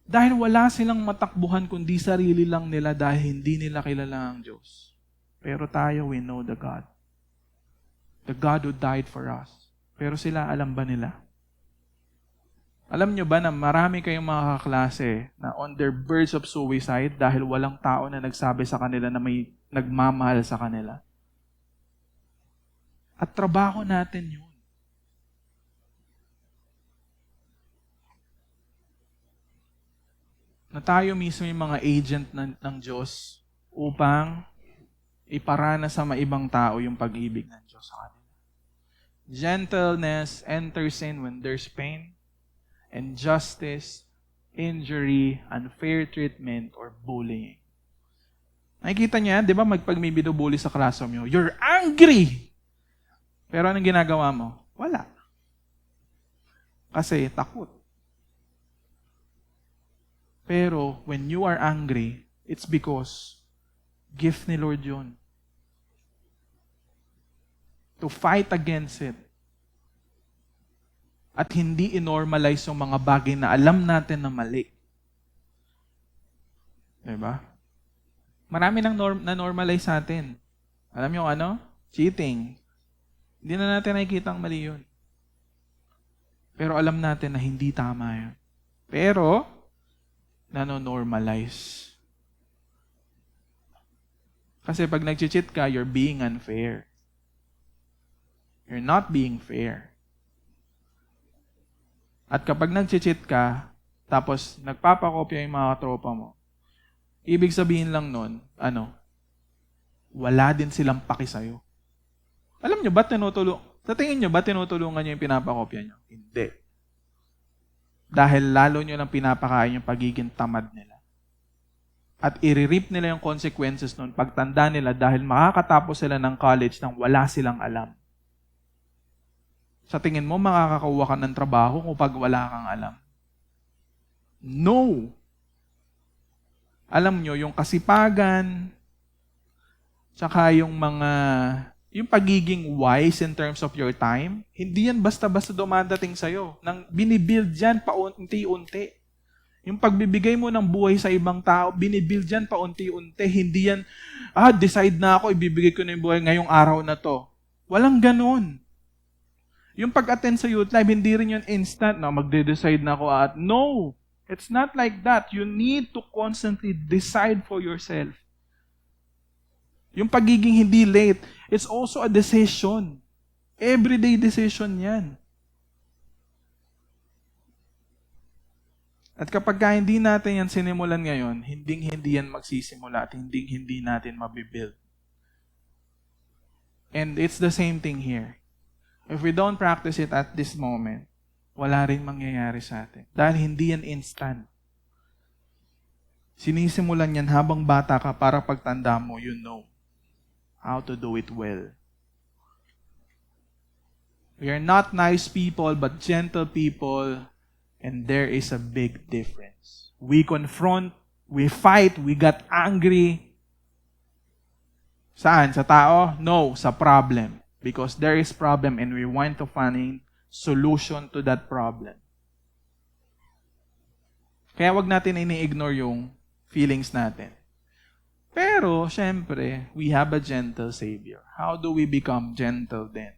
[SPEAKER 1] Dahil wala silang matakbuhan kundi sarili lang nila dahil hindi nila kilala ang Diyos. Pero tayo, we know the God. The God who died for us. Pero sila, alam ba nila? Alam nyo ba na marami kayong mga kaklase na on their verge of suicide dahil walang tao na nagsabi sa kanila na may nagmamahal sa kanila? At trabaho natin yun. Na tayo mismo yung mga agent ng Diyos upang iparana sa maibang tao yung pag-ibig ng Diyos sa kanila. Gentleness enters in when there's pain, and justice, injury, unfair treatment, or bullying. Nakikita niya, di ba, pag may binubully sa classroom nyo, you're angry! Pero anong ginagawa mo? Wala. Kasi takot. Pero when you are angry, it's because gift ni Lord yun. To fight against it. At hindi inormalize yung mga bagay na alam natin na mali. Diba? Marami nang na-normalize sa atin. Alam niyo ano? Cheating. Hindi na natin nakikita ang mali yun. Pero alam natin na hindi tama yun. Pero, nano-normalize. Kasi pag nag-cheat ka, you're being unfair. You're not being fair. At kapag nag-cheat ka, tapos nagpapakopya yung mga tropa mo, ibig sabihin lang nun, wala din silang paki sa'yo. Alam nyo ba, sa tingin nyo ba tinutulungan nyo yung pinapakopya nyo? Hindi. Dahil lalo nyo nang pinapakain yung pagiging tamad nila. At i-reap nila yung consequences nun pagtanda nila dahil makakatapos sila ng college nang wala silang alam. Sa tingin mo, makakakuha ka ng trabaho kapag wala kang alam? No! Alam nyo, yung kasipagan, tsaka yung pagiging wise in terms of your time, hindi yan basta-basta dumadating sa'yo. Binibuild yan paunti-unti. Yung pagbibigay mo ng buhay sa ibang tao, binibuild yan paunti-unti. Hindi yan, decide na ako, ibibigay ko na yung buhay ngayong araw na to. Walang ganun. Yung pag-attend sa youth life, hindi rin yun instant na magde-decide na ako at no! It's not like that. You need to constantly decide for yourself. Yung pagiging hindi late, it's also a decision. Everyday decision yan. At kapag hindi natin yan sinimulan ngayon, hindi yan magsisimula at hindi natin mabibuild. And it's the same thing here. If we don't practice it at this moment, wala rin mangyayari sa atin. Dahil hindi yan instant. Sinisimulan yan habang bata ka para pagtanda mo, you know how to do it well. We are not nice people, but gentle people, and there is a big difference. We confront, we fight, we got angry. Saan? Sa tao? No, sa problem. Because there is problem and we want to find solution to that problem. Kaya wag natin ini-ignore yung feelings natin. Pero, syempre, we have a gentle Savior. How do we become gentle then?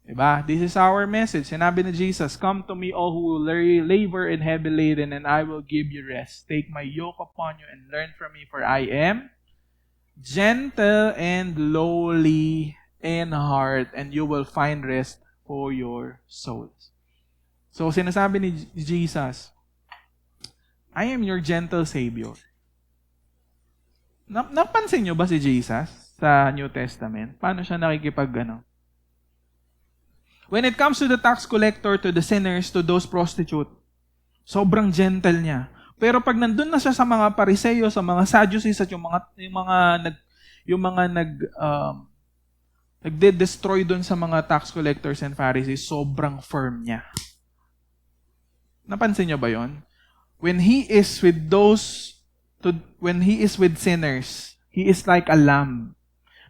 [SPEAKER 1] Diba? This is our message. Sinabi ni Jesus, "Come to me all who labor and heavy laden, and I will give you rest. Take my yoke upon you and learn from me, for I am gentle and lowly in heart, and you will find rest for your souls." So, sinasabi ni Jesus, I am your gentle Savior. Napansin nyo ba si Jesus sa New Testament? Paano siya When it comes to the tax collector, to the sinners, to those prostitute, sobrang gentle niya. Pero pag nandun na siya sa mga Pariseo, sa mga Sadducees, at yung mga nagde-destroy doon sa mga tax collectors and Pharisees, sobrang firm niya. Napansin niyo ba yon? When he is with sinners, he is like a lamb.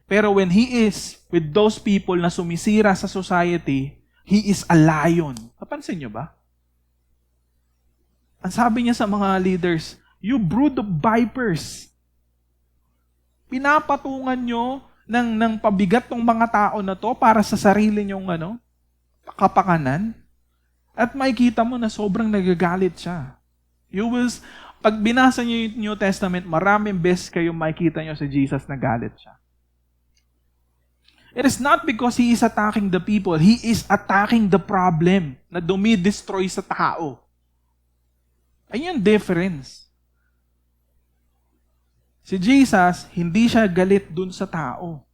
[SPEAKER 1] Pero when he is with those people na sumisira sa society, he is a lion. Napansin niyo ba? Ang sabi niya sa mga leaders, "You brood of vipers." Pinapatungan nyo ng pabigat ng mga tao na to para sa sarili nyong kapakanan. At makikita mo na sobrang nagagalit siya. Pag binasa nyo yung New Testament, maraming beses kayo makikita nyo si Jesus na galit siya. It is not because he is attacking the people. He is attacking the problem na dumi-destroy sa tao. Ayun yung difference. Si Jesus, hindi siya galit dun sa tao.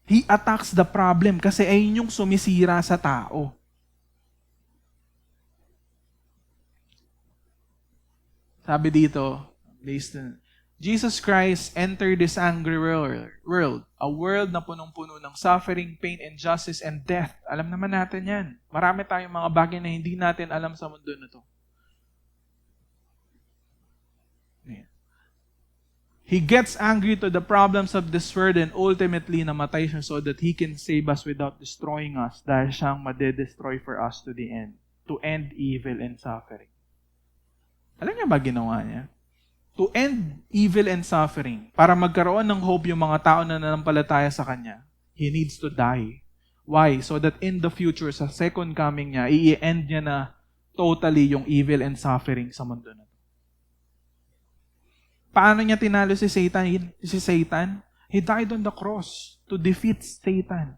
[SPEAKER 1] He attacks the problem kasi ayun yung sumisira sa tao. Sabi dito, Jesus Christ entered this angry world, a world na punong-puno ng suffering, pain, injustice, and death. Alam naman natin yan. Marami tayong mga bagay na hindi natin alam sa mundo na to. He gets angry to the problems of this world and ultimately namatay siya so that He can save us without destroying us dahil siyang madedestroy for us to the end, to end evil and suffering. Alam niya ba ginawa niya? To end evil and suffering, para magkaroon ng hope yung mga tao na nanampalataya sa Kanya, He needs to die. Why? So that in the future, sa second coming niya, i-end niya na totally yung evil and suffering sa mundo na. Paano niya tinalo si Satan? He died on the cross to defeat Satan.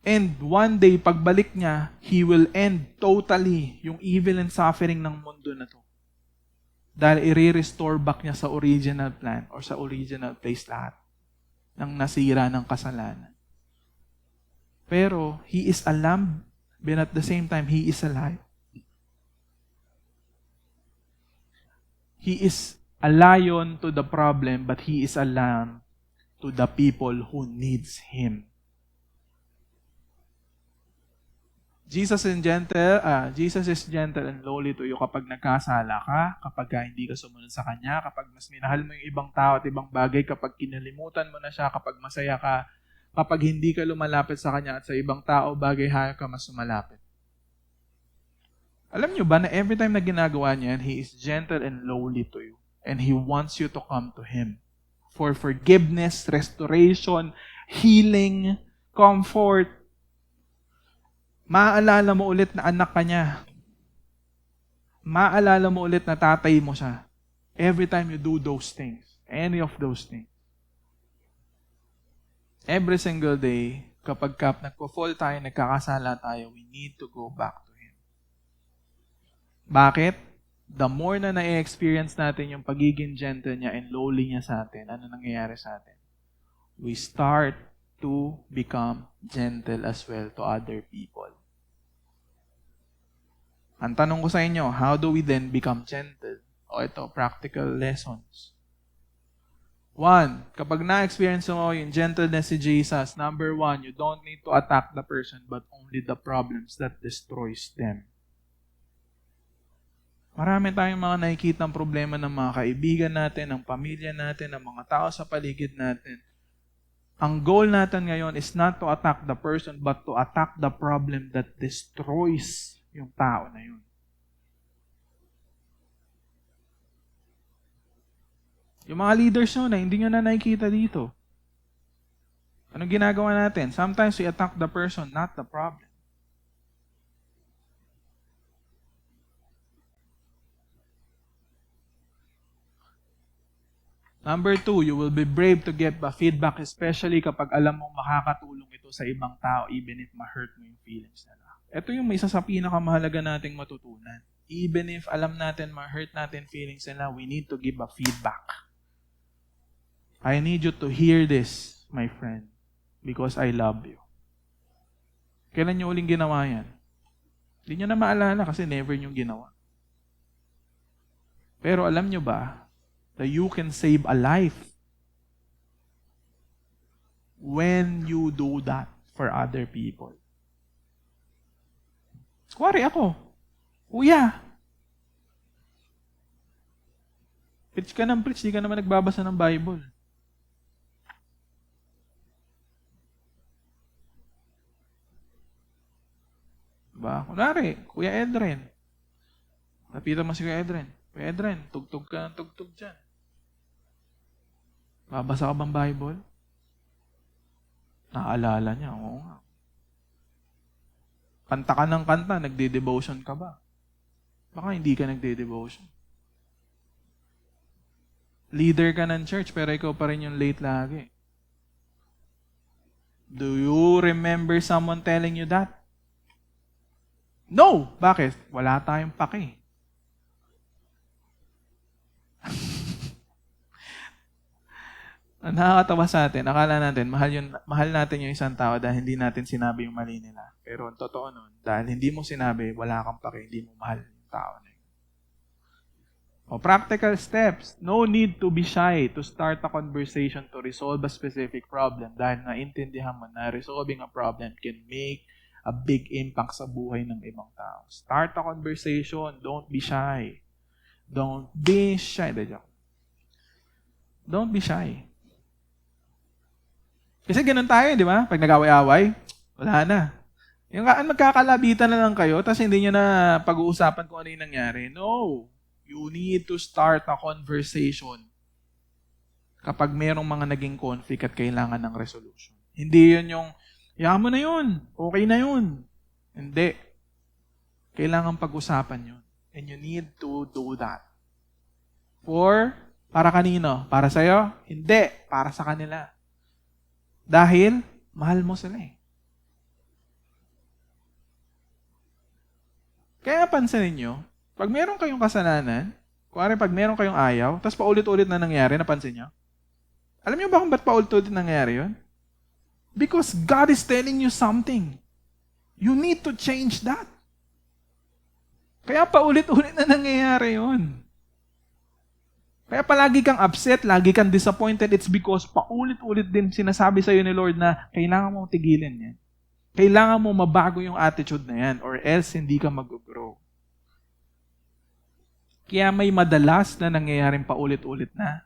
[SPEAKER 1] And one day, pagbalik niya, He will end totally yung evil and suffering ng mundo na to. Dahil i-restore back niya sa original plan or sa original place lahat ng nasira ng kasalanan. Pero, He is a lamb, but at the same time, He is alive. He is a lion to the problem, but He is a lamb to the people who needs Him. Jesus is gentle and lowly to you kapag nagkasala ka, kapag hindi ka sumunod sa Kanya, kapag mas minahal mo yung ibang tao at ibang bagay, kapag kinalimutan mo na siya, kapag masaya ka, kapag hindi ka lumalapit sa Kanya at sa ibang tao, bagay hayop ka mas sumalapit. Alam niyo ba na every time na ginagawa niya, He is gentle and lowly to you. And He wants you to come to Him for forgiveness, restoration, healing, comfort. Maaalala mo ulit na anak ka niya. Maaalala mo ulit na tatay mo siya. Every time you do those things. Any of those things. Every single day, kapag nagpo-fall tayo, nagkakasala tayo, we need to go back to Him. Bakit? The more na na-experience natin yung pagiging gentle niya and lowly niya sa atin, ano nangyayari sa atin? We start to become gentle as well to other people. Ang tanong ko sa inyo, how do we then become gentle? O ito, practical lessons. 1, kapag na-experience mo yung gentleness si Jesus, number 1, you don't need to attack the person but only the problems that destroys them. Marami tayong mga nakikitang problema ng mga kaibigan natin, ng pamilya natin, ng mga tao sa paligid natin. Ang goal natin ngayon is not to attack the person, but to attack the problem that destroys yung tao na yun. Yung mga leaders nyo na hindi nyo na nakikita dito. Anong ginagawa natin? Sometimes we attack the person, not the problem. Number 2, you will be brave to get feedback, especially kapag alam mong makakatulong ito sa ibang tao, even if ma-hurt mo yung feelings nila. Ito yung isa sa pinakamahalaga nating matutunan. Even if alam natin, ma-hurt natin feelings nila, we need to give a feedback. I need you to hear this, my friend, because I love you. Kailan nyo uling ginawa yan? Hindi nyo na maalala kasi never nyo ginawa. Pero alam nyo ba, that you can save a life when you do that for other people. Kuwari ako, Kuya, preach ka ng preach, di ka naman nagbabasa ng Bible. Diba? Kunwari, Kuya Edren. Lapitan mo si Kuya Edren. Kuya Edren, tugtog ka ng tugtog dyan. Babasa ka bang Bible? Naaalala niya, oo nga. Kanta ka ng kanta, nagde-devotion ka ba? Baka hindi ka nagde-devotion. Leader ka ng church, pero ikaw pa rin yung late lagi. Do you remember someone telling you that? No! Bakit? Wala tayong pake. Nakakatawa sa atin. Akala natin, mahal natin yung isang tao dahil hindi natin sinabi yung mali nila. Pero ang totoo nun, dahil hindi mo sinabi, wala kang pake, hindi mo mahal yung tao na yun. O, practical steps. No need to be shy to start a conversation to resolve a specific problem dahil naintindihan mo na resolving a problem can make a big impact sa buhay ng ibang tao. Start a conversation. Don't be shy. Don't be shy. Don't be shy. Kasi ganun tayo, di ba? Pag nag-away-away, wala na. Yung magkakalabitan na lang kayo, tapos hindi nyo na pag-uusapan kung ano yung nangyari. No. You need to start a conversation kapag merong mga naging conflict at kailangan ng resolution. Hindi yun yung, mo na yun, okay na yun. Hindi. Kailangan pag-usapan yun. And you need to do that. Para kanino? Para sa'yo? Hindi. Para sa kanila. Dahil, mahal mo sila eh. Kaya pansinin nyo, pag meron kayong kasalanan, pag meron kayong ayaw, tapos paulit-ulit na nangyari, napansin nyo? Alam nyo ba kung ba't paulit-ulit nangyari yun? Because God is telling you something. You need to change that. Kaya paulit-ulit na nangyayari yun. Kaya palagi kang upset, lagi kang disappointed, it's because paulit-ulit din sinasabi sa'yo ni Lord na kailangan mong tigilin yan. Kailangan mo mabago yung attitude na yan or else hindi ka mag-grow. Kaya may madalas na nangyayaring paulit-ulit na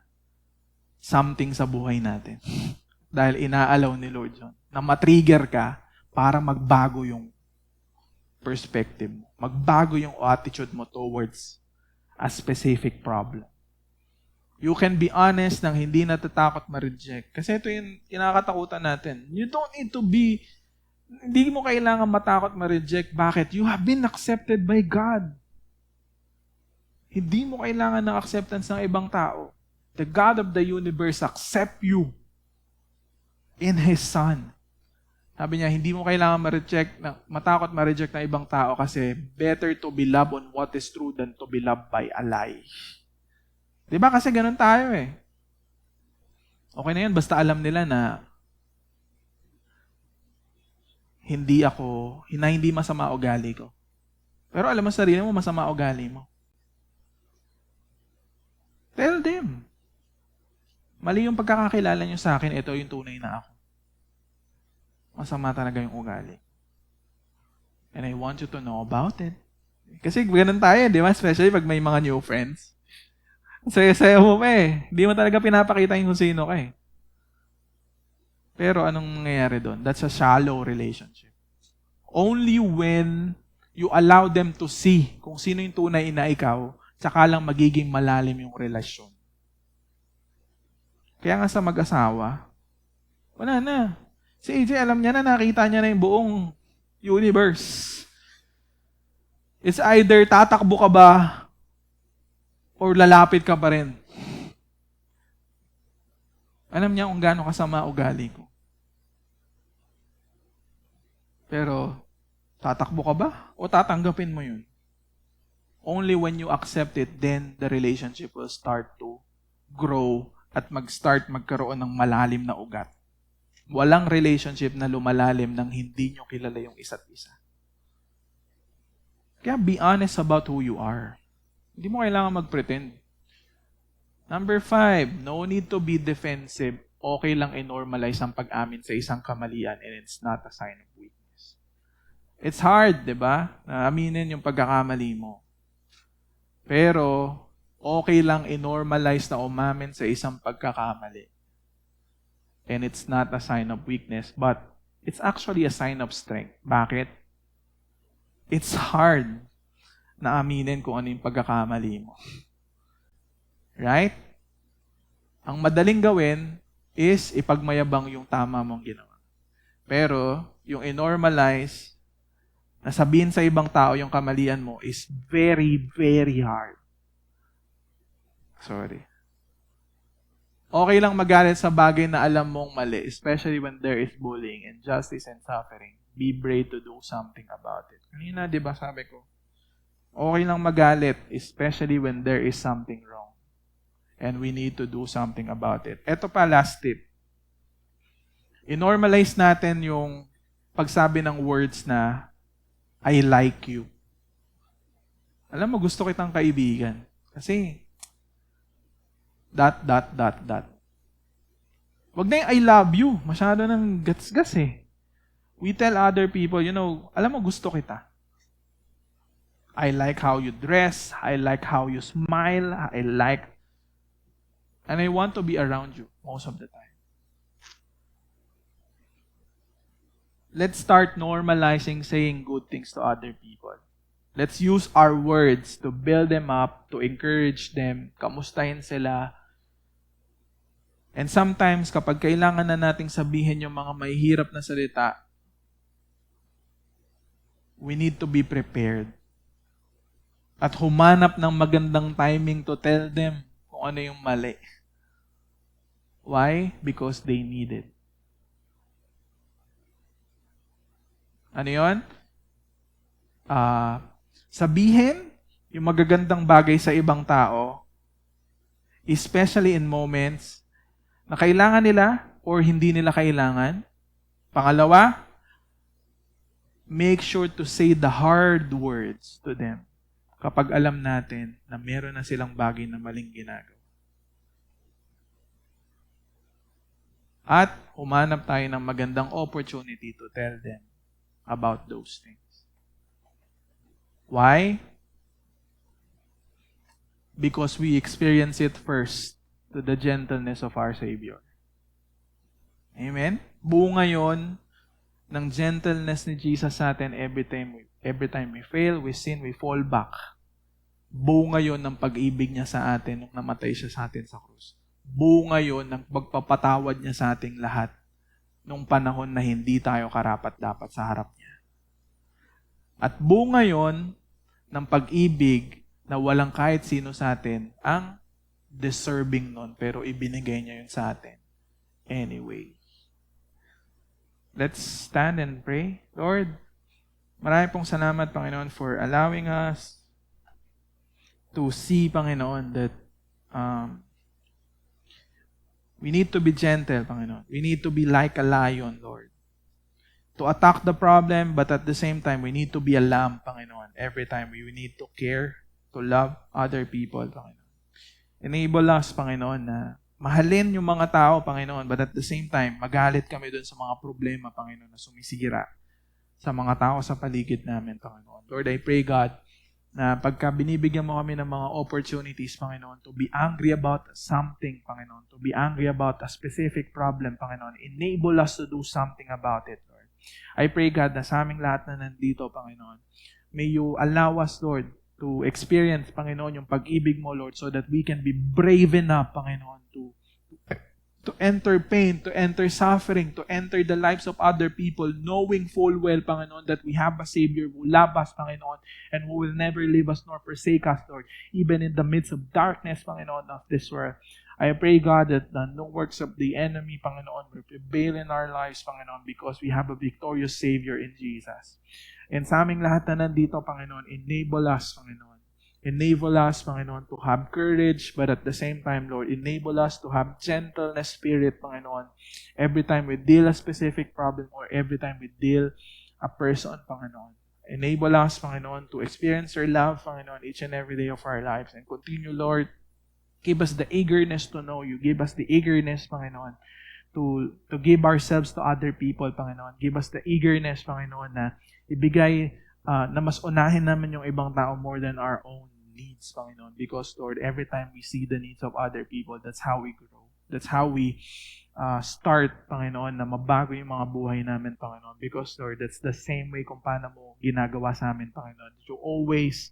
[SPEAKER 1] something sa buhay natin. Dahil inaalaw ni Lord yun. Na matrigger ka para magbago yung perspective mo. Magbago yung attitude mo towards a specific problem. You can be honest nang hindi natatakot ma-reject. Kasi ito yung kinakatakutan natin. You don't need to be, hindi mo kailangan matakot ma-reject. Bakit? You have been accepted by God. Hindi mo kailangan ng acceptance ng ibang tao. The God of the universe accept you in His Son. Sabi niya, hindi mo kailangan matakot ma-reject ng ibang tao kasi better to be loved on what is true than to be loved by a lie. Diba? Kasi ganun tayo eh. Okay na yun, basta alam nila na hindi masama ugali ko. Pero alam mo sa sarili mo, masama ugali mo. Tell them. Mali yung pagkakakilala nyo sa akin, ito yung tunay na ako. Masama talaga yung ugali. And I want you to know about it. Kasi ganun tayo, di ba? Especially pag may mga new friends. Saya-saya mo pa eh. Hindi mo talaga pinapakita yung kung sino ka eh. Pero anong nangyayari doon? That's a shallow relationship. Only when you allow them to see kung sino yung tunay na ikaw, saka lang magiging malalim yung relasyon. Kaya nga sa mag-asawa, wala na. Si AJ, alam niya na, nakita niya na yung buong universe. It's either tatakbo ka ba or lalapit ka pa rin. Alam niya kung gaano kasama ugali ko. Pero, tatakbo ka ba o tatanggapin mo yun? Only when you accept it, then the relationship will start to grow at magkaroon ng malalim na ugat. Walang relationship na lumalalim nang hindi nyo kilala yung isa't isa. Kaya be honest about who you are. Hindi mo kailangan mag-pretend. Number 5, no need to be defensive. Okay lang i-normalize ang pag-amin sa isang kamalian and it's not a sign of weakness. It's hard, di ba? Na aminin yung pagkakamali mo. Pero, okay lang i-normalize na umamin sa isang pagkakamali. And it's not a sign of weakness, but it's actually a sign of strength. Bakit? It's hard na aminin kung ano yung pagkakamali mo. Right? Ang madaling gawin is ipagmayabang yung tama mong ginawa. Pero, yung i-normalize, na sabihin sa ibang tao yung kamalian mo is very, very hard. Sorry. Okay lang magalit sa bagay na alam mong mali, especially when there is bullying, injustice, and suffering. Be brave to do something about it. Kanina, di ba sabi ko, okay lang magalit, especially when there is something wrong. And we need to do something about it. Ito pa, last tip. I-normalize natin yung pagsabi ng words na, I like you. Alam mo, gusto kitang kaibigan. Kasi, dot, dot, dot, dot. Wag na yung I love you. Masyado ng gats-gas eh. We tell other people, alam mo, gusto kita. I like how you dress. I like how you smile. And I want to be around you most of the time. Let's start normalizing saying good things to other people. Let's use our words to build them up, to encourage them, kamustahin sila. And sometimes, kapag kailangan na nating sabihin yung mga mahihirap na salita, we need to be prepared. At humanap ng magandang timing to tell them kung ano yung mali. Why? Because they need it. Ano yun? Sabihin yung magagandang bagay sa ibang tao, especially in moments na kailangan nila or hindi nila kailangan. Pangalawa, make sure to say the hard words to them kapag alam natin na meron na silang bagay na maling ginagawa. At humanap tayo ng magandang opportunity to tell them about those things. Why? Because we experience it first to the gentleness of our Savior. Amen? Bunga yon ng gentleness ni Jesus sa atin every time we fail, we sin, we fall back. Bunga yon ng pag-ibig niya sa atin nung namatay siya sa atin sa krus. Bunga yon ng pagpapatawad niya sa ating lahat nung panahon na hindi tayo karapat-dapat sa harap niya. At bunga yon ng pag-ibig na walang kahit sino sa atin ang deserving nun, pero ibinigay niya yun sa atin. Anyway. Let's stand and pray. Lord, marami pong salamat, Panginoon, for allowing us to see, Panginoon, that we need to be gentle, Panginoon. We need to be like a lion, Lord. To attack the problem, but at the same time, we need to be a lamb, Panginoon. Every time we need to care, to love other people, Panginoon. Enable us, Panginoon, na mahalin yung mga tao, Panginoon, but at the same time, magalit kami dun sa mga problema, Panginoon, na sumisira sa mga tao sa paligid namin, Panginoon. Lord, I pray, God, na pagka binibigyan mo kami ng mga opportunities, Panginoon, to be angry about something, Panginoon, to be angry about a specific problem, Panginoon, enable us to do something about it, Lord. I pray, God, na sa aming lahat na nandito, Panginoon, may you allow us, Lord, to experience, Panginoon, yung pag-ibig mo, Lord, so that we can be brave enough, Panginoon, to enter pain, to enter suffering, to enter the lives of other people, knowing full well, Panginoon, that we have a Savior who loves us, Panginoon, and who will never leave us nor forsake us, Lord, even in the midst of darkness, Panginoon, of this world. I pray, God, that no works of the enemy, Panginoon, will prevail in our lives, Panginoon, because we have a victorious Savior in Jesus. And sa aming lahat na nandito, Panginoon, enable us, Panginoon. Enable us, Panginoon, to have courage, but at the same time, Lord, enable us to have gentleness spirit, Panginoon, every time we deal a specific problem or every time we deal a person, Panginoon. Enable us, Panginoon, to experience your love, Panginoon, each and every day of our lives. And continue, Lord, give us the eagerness to know you. Give us the eagerness, Panginoon, to give ourselves to other people, Panginoon. Give us the eagerness, Panginoon, na ibigay na mas unahin namin yung ibang tao more than our own needs, Panginoon. Because, Lord, every time we see the needs of other people, that's how we grow. That's how we start, Panginoon, na mabago yung mga buhay namin, Panginoon. Because, Lord, that's the same way kung paano mo ginagawa sa amin, Panginoon. You always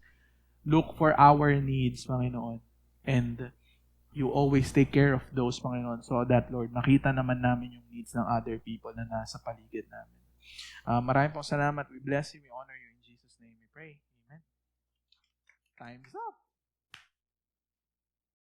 [SPEAKER 1] look for our needs, Panginoon. And you always take care of those, Panginoon, so that, Lord, makita naman namin yung needs ng other people na nasa paligid namin. Maraming pong salamat. We bless you. We honor you. In Jesus' name we pray. Amen. Time's up.